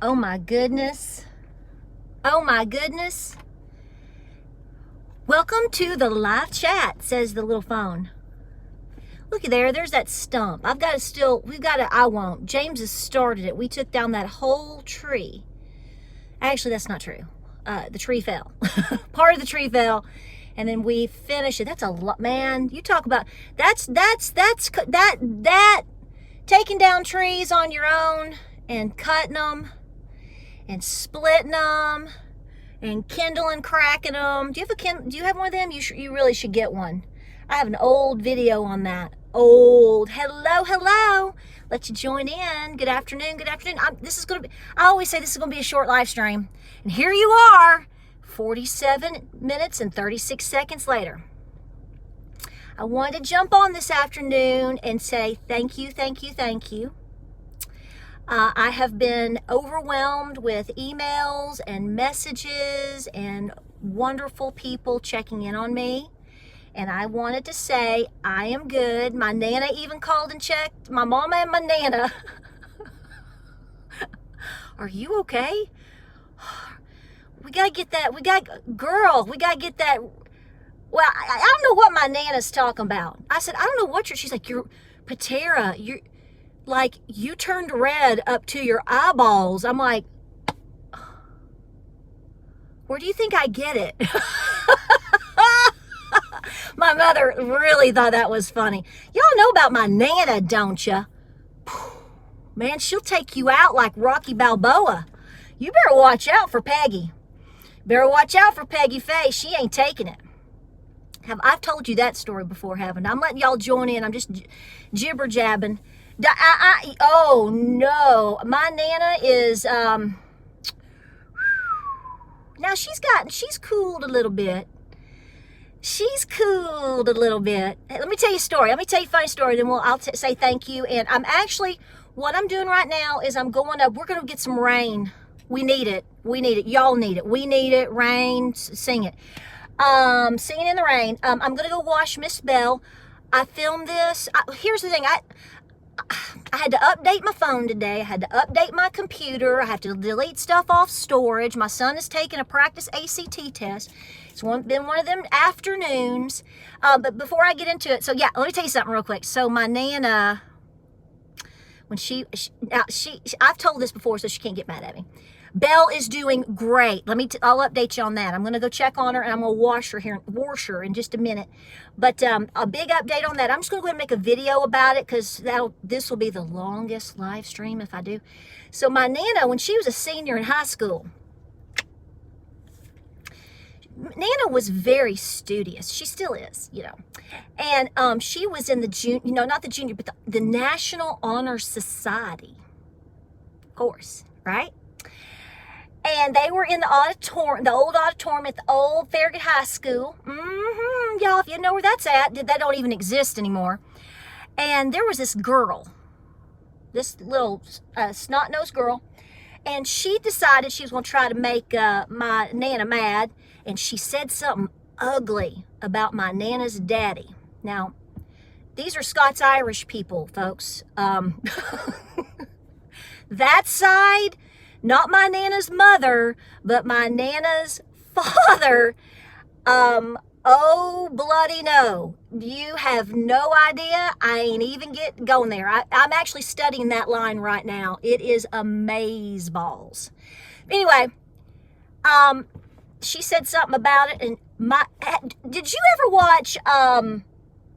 Oh my goodness. Oh my goodness. Welcome to the live chat, says the little phone. Looky there, there's that stump. I won't. James has started it. We took down that whole tree. Actually, that's not true. The tree fell. Part of the tree fell, and then we finished it. That's a lot, man. You talk about, that's taking down trees on your own and cutting them and splitting them and kindling, cracking them. Do you have one of them? You really should get one. I have an old video on that. Hello. Let you join in. Good afternoon. I always say this is gonna be a short live stream, and here you are, 47 minutes and 36 seconds later. I wanted to jump on this afternoon and say thank you. I have been overwhelmed with emails and messages and wonderful people checking in on me. And I wanted to say I am good. My Nana even called and checked. My mama and my Nana. Are you okay? We got to get that. We got to get that. Well, I don't know what my Nana's talking about. I said, I don't know what she's like, Patera, you turned red up to your eyeballs. I'm like, where do you think I get it? My mother really thought that was funny. Y'all know about my Nana, don't you? Man, she'll take you out like Rocky Balboa. You better watch out for Peggy. Better watch out for Peggy Faye. She ain't taking it. I've told you that story before, haven't I? I'm letting y'all join in. I'm just jibber jabbing. Oh no, my Nana is now she's cooled a little bit. Hey, let me tell you a story. Let me tell you a funny story. Then I'll say thank you. And what I'm doing right now is I'm going up. We're going to get some rain. We need it. Y'all need it. We need it. Rain. Sing it. Singing in the rain. I'm going to go wash Miss Bell. I filmed this. Here's the thing. I had to update my phone today. I had to update my computer. I have to delete stuff off storage. My son is taking a practice ACT test. It's been one of them afternoons. But before I get into it, so yeah, let me tell you something real quick. So my Nana, when I've told this before, so she can't get mad at me. Belle is doing great. I'll update you on that. I'm going to go check on her, and I'm going to wash her in just a minute. But a big update on that. I'm just going to go ahead and make a video about it, because this will be the longest live stream if I do. So my Nana, when she was a senior in high school, Nana was very studious. She still is, And she was in not the junior, but the National Honor Society. Of course, right? And they were in the old auditorium at the old Farragut High School. Y'all, if you know where that's at, that don't even exist anymore. And there was this girl, this little snot-nosed girl, and she decided she was going to try to make my Nana mad, and she said something ugly about my Nana's daddy. Now, these are Scots-Irish people, folks. That side, not my Nana's mother, but my Nana's father. Oh, bloody no. You have no idea. I ain't even going there. I'm actually studying that line right now. It is amazeballs. Anyway, she said something about it, and did you ever watch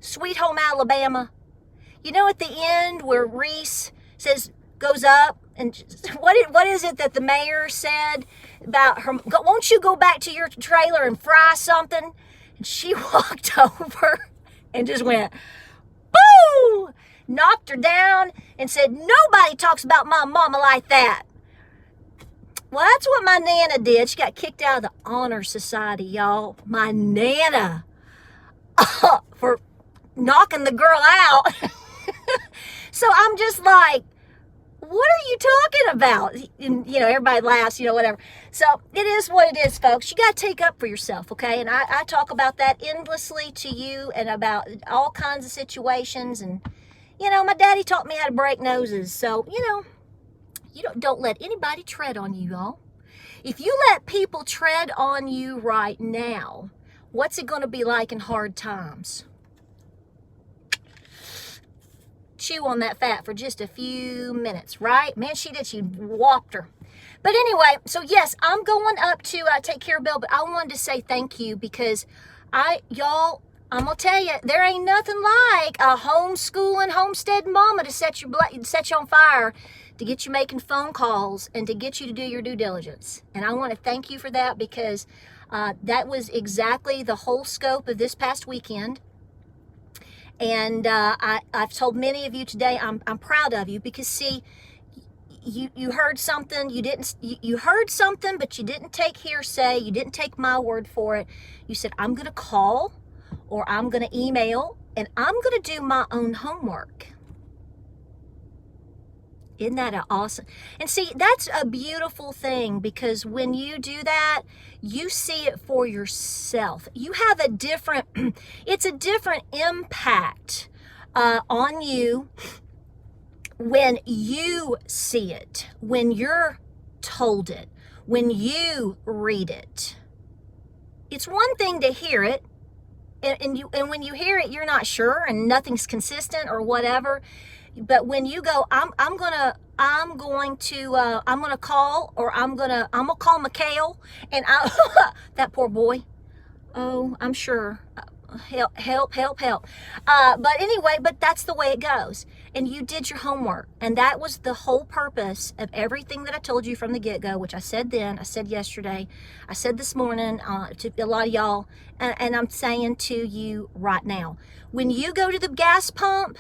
Sweet Home Alabama? You know, at the end where Reese goes up, and what is it that the mayor said about her? Won't you go back to your trailer and fry something? And she walked over and just went, boom, knocked her down and said, nobody talks about my mama like that. Well, that's what my Nana did. She got kicked out of the Honor Society, y'all. My Nana for knocking the girl out. So I'm just like, what are you talking about? And, everybody laughs, whatever. So it is what it is, folks. You got to take up for yourself, okay? And I talk about that endlessly to you and about all kinds of situations. And, my daddy taught me how to break noses. So, don't let anybody tread on you, y'all. If you let people tread on you right now, what's it going to be like in hard times? Chew on that fat for just a few minutes, right? Man, she did. She whopped her. But anyway, so yes, I'm going up to take care of Bill, but I wanted to say thank you because y'all, I'm going to tell you, there ain't nothing like a homeschooling, homestead mama to set you on fire, to get you making phone calls and to get you to do your due diligence. And I want to thank you for that because that was exactly the whole scope of this past weekend. And I've told many of you today, I'm proud of you because see, you heard something, you heard something, but you didn't take hearsay, you didn't take my word for it. You said, I'm going to call or I'm going to email and I'm going to do my own homework. Isn't that awesome? And see, that's a beautiful thing because when you do that, you see it for yourself. You have a different, it's a different impact on you when you see it, when you're told it, when you read it. It's one thing to hear it, and when you hear it, you're not sure and nothing's consistent or whatever. But when you go, I'm gonna call, or I'm gonna call Mikhail, and that poor boy. Oh, I'm sure. Help. But anyway, but that's the way it goes. And you did your homework. And that was the whole purpose of everything that I told you from the get-go, which I said then, I said yesterday, I said this morning to a lot of y'all, and I'm saying to you right now. When you go to the gas pump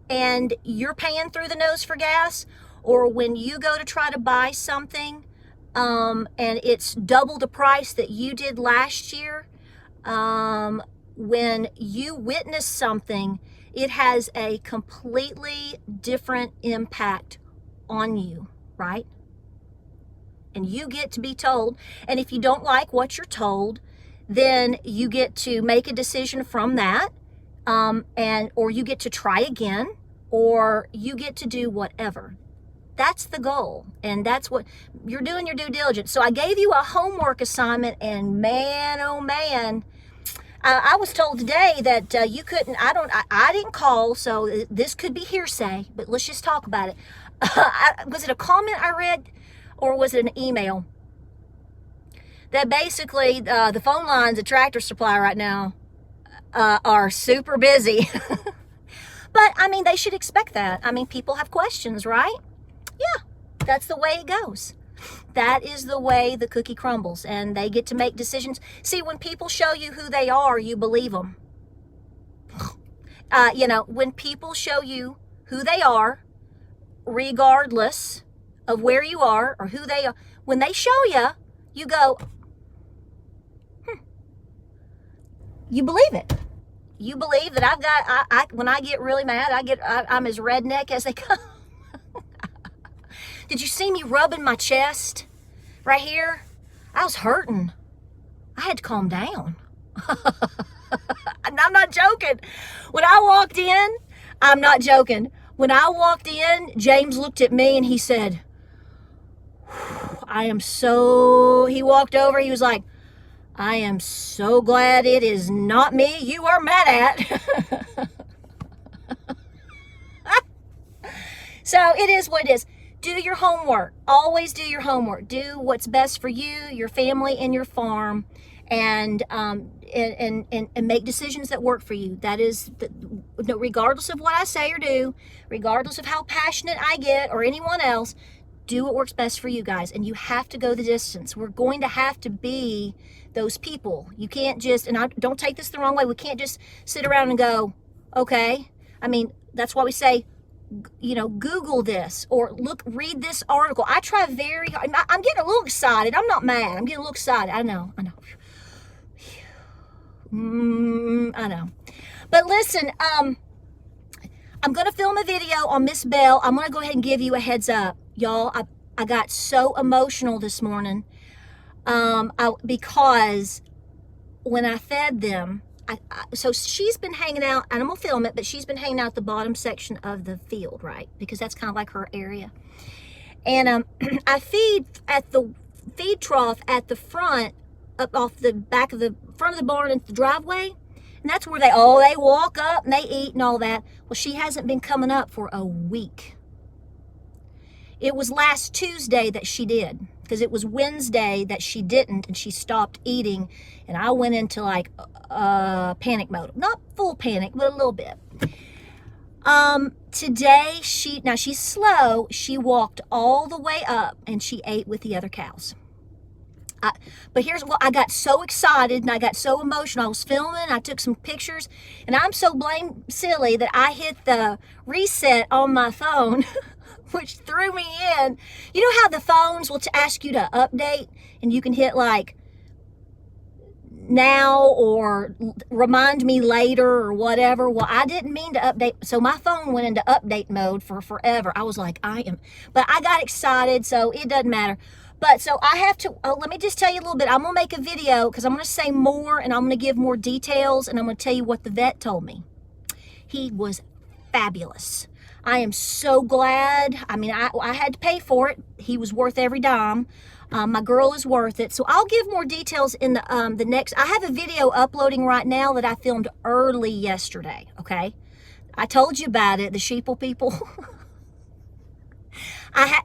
and you're paying through the nose for gas, or when you go to try to buy something and it's double the price that you did last year, when you witness something, it has a completely different impact on you, right? And you get to be told, and if you don't like what you're told, then you get to make a decision from that, or you get to try again, or you get to do whatever. That's the goal, and that's what you're doing, your due diligence. So I gave you a homework assignment, and man, oh man, I was told today that you couldn't, I didn't call, so this could be hearsay, but let's just talk about it. Was it a comment I read, or was it an email? That basically the phone lines at Tractor Supply right now are super busy. But, I mean, they should expect that. I mean, people have questions, right? Yeah, that's the way it goes. That is the way the cookie crumbles, and they get to make decisions. See, when people show you who they are, you believe them. When people show you who they are, regardless of where you are or who they are, when they show you, you go, you believe it. You believe that I've got, when I get really mad, I'm as redneck as they come. Did you see me rubbing my chest right here? I was hurting. I had to calm down. And I'm not joking. When I walked in, I'm not joking. When I walked in, James looked at me and he said, he walked over, he was like, I am so glad it is not me you are mad at. So it is what it is. Do your homework. Always do your homework. Do what's best for you, your family, and your farm, and make decisions that work for you. That is, regardless of what I say or do, regardless of how passionate I get or anyone else, do what works best for you guys. And you have to go the distance. We're going to have to be those people. You can't just, and don't take this the wrong way, we can't just sit around and go, okay. I mean, that's why we say, Google this or read this article. I try very hard. I'm getting a little excited. I'm not mad. I'm getting a little excited. I know. I know. But listen, I'm going to film a video on Miss Bell. I'm going to go ahead and give you a heads up. Y'all, I got so emotional this morning because when I fed them, so she's been hanging out, and I'm gonna film it, but she's been hanging out at the bottom section of the field, right? Because that's kind of like her area. And I feed at the feed trough at the front, up off the back of the front of the barn into the driveway. And that's where they walk up and they eat and all that. Well, she hasn't been coming up for a week. It was last Tuesday that she did, because it was Wednesday that she didn't, and she stopped eating, and I went into like panic mode. Not full panic, but a little bit. Today she's slow. She walked all the way up and she ate with the other cows. But here's what, I got so excited and I got so emotional. I was filming, I took some pictures, and I'm so silly that I hit the reset on my phone, which threw me in. You know how the phones will ask you to update, and you can hit like now or remind me later or whatever. Well, I didn't mean to update, so my phone went into update mode for forever. I was like, but I got excited, so it doesn't matter. But so I have to, let me just tell you a little bit. I'm going to make a video because I'm going to say more, and I'm going to give more details, and I'm going to tell you what the vet told me. He was fabulous. I am so glad. I mean, I had to pay for it. He was worth every dime. My girl is worth it. So I'll give more details in the next. I have a video uploading right now that I filmed early yesterday, okay? I told you about it, the sheeple people.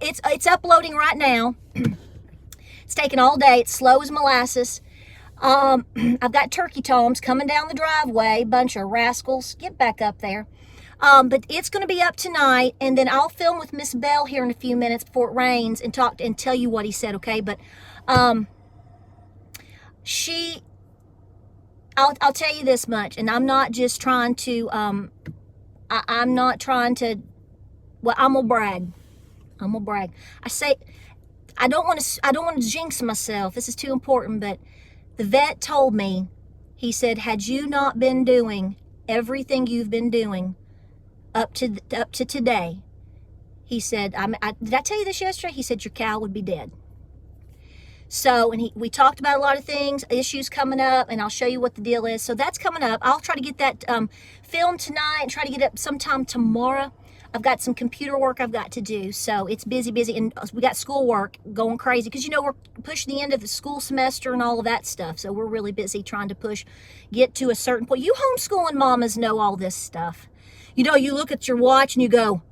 It's uploading right now. It's taking all day. It's slow as molasses. I've got turkey toms coming down the driveway. Bunch of rascals. Get back up there. But it's going to be up tonight, and then I'll film with Miss Bell here in a few minutes before it rains and talk and tell you what he said, okay? But I'll tell you this much, and I'm not just trying to I'm not trying to, well, I'm gonna brag. I say I don't want to jinx myself. This is too important, but the vet told me, he said, had you not been doing everything you've been doing up to today, he said, did I tell you this yesterday? He said your cow would be dead. So, and we talked about a lot of things, issues coming up, and I'll show you what the deal is. So that's coming up. I'll try to get that filmed tonight and try to get it sometime tomorrow. I've got some computer work I've got to do, so it's busy, and we got schoolwork going crazy, because, you know, we're pushing the end of the school semester and all of that stuff, so we're really busy trying to get to a certain point. You homeschooling mamas know all this stuff. You know, you look at your watch and you go,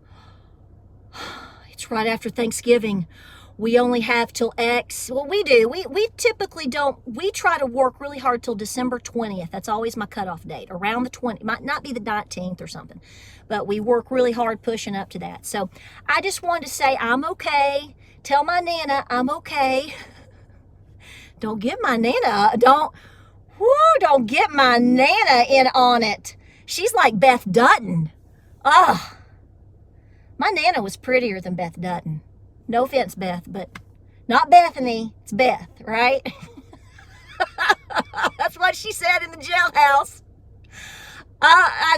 it's right after Thanksgiving. We only have till X. Well, we do. We typically don't. We try to work really hard till December 20th. That's always my cutoff date. Around the 20th. Might not be the 19th or something. But we work really hard pushing up to that. So I just wanted to say I'm okay. Tell my Nana I'm okay. Don't get my Nana. Don't get my Nana in on it. She's like Beth Dutton. Ugh. My Nana was prettier than Beth Dutton. No offense, Beth, but not Bethany. It's Beth, right? That's what she said in the jailhouse. I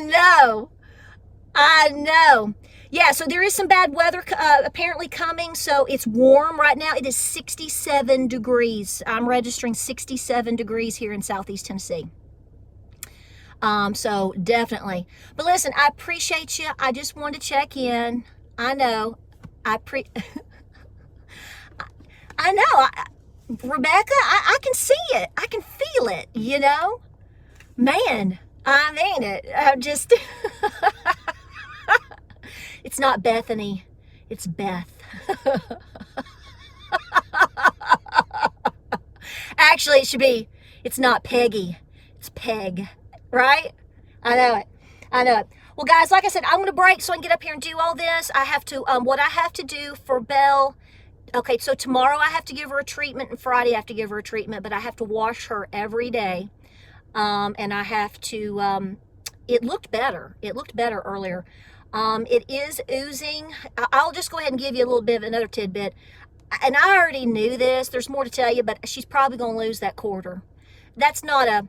know. Yeah, so there is some bad weather apparently coming. So it's warm right now. It is 67 degrees. I'm registering 67 degrees here in Southeast Tennessee. So definitely. But listen, I appreciate you. I just wanted to check in. I know. I know, Rebecca, I can see it. I can feel it, you know? Man, I mean it. Just, it's not Bethany, it's Beth. Actually, it should be, it's not Peggy, it's Peg, right? I know it. Well, guys, like I said, I'm going to break so I can get up here and do all this. I have to, what I have to do for Belle. Okay, so tomorrow I have to give her a treatment, and Friday I have to give her a treatment, but I have to wash her every day. And I have to, it looked better. It looked better earlier. It is oozing. I'll just go ahead and give you a little bit of another tidbit. And I already knew this. There's more to tell you, but she's probably going to lose that quarter. That's not a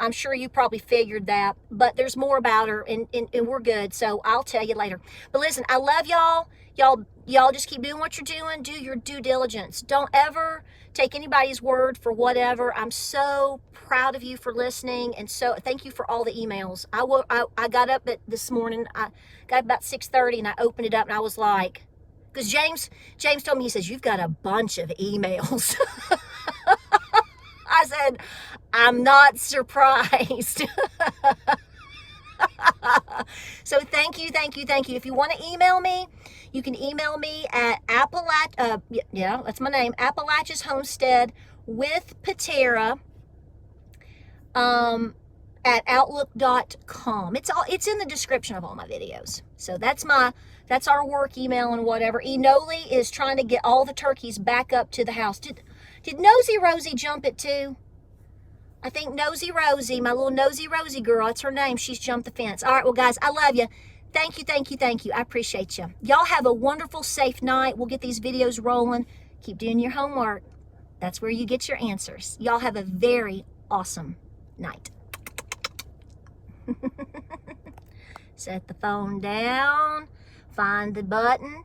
I'm sure you probably figured that, but there's more about her, and we're good. So I'll tell you later. But listen, I love y'all. Y'all just keep doing what you're doing. Do your due diligence. Don't ever take anybody's word for whatever. I'm so proud of you for listening, and so thank you for all the emails. I got up this morning. I got up about 6:30, and I opened it up, and I was like, because James told me, he says, you've got a bunch of emails. I said, I'm not surprised. So thank you. If you want to email me, you can email me at that's my name, Appalachia's Homestead with Patera at outlook.com. It's in the description of all my videos. So that's our work email and whatever. Enoli is trying to get all the turkeys back up to the house. Did Nosy Rosie jump it too? I think Nosy Rosie, my little Nosy Rosie girl, that's her name. She's jumped the fence. All right, well, guys, I love you. Thank you. I appreciate you. Y'all have a wonderful, safe night. We'll get these videos rolling. Keep doing your homework. That's where you get your answers. Y'all have a very awesome night. Set the phone down. Find the button.